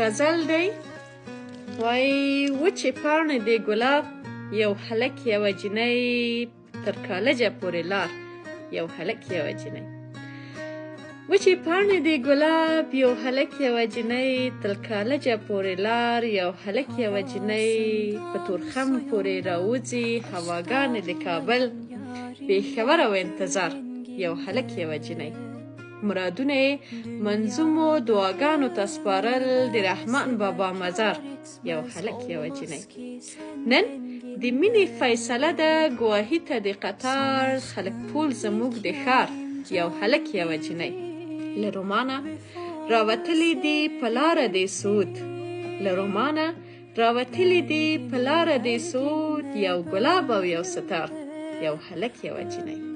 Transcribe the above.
غزل دی وایي وچې پاڼې د ګلاب یو هلک یوه جینۍ تر کالجه پورې لار یو هلک یوه جینۍ وچې پاڼې د ګلاب یو هلک یوه جینۍ تر کالجه پورې لار یو هلک یوه جینۍ په تورخم پورې راوځي هواګانې د کابل پېښور او انتظار یو هلک یوه جینۍ مرادونه یې منظومو دعاګانو ته سپارل د رحمان بابا مزار یو هلک یوه جینۍ نن د مینې فیصله ده ګواهي ته د قطار خلک ټول زموږ د ښار یو هلک یوه جینۍ له رومانه راوتلي دي په لاره د سعود له رومانه راوتلي دي په لاره د سعود یو ګلاب او یو ستار یو هلک یوه جینۍ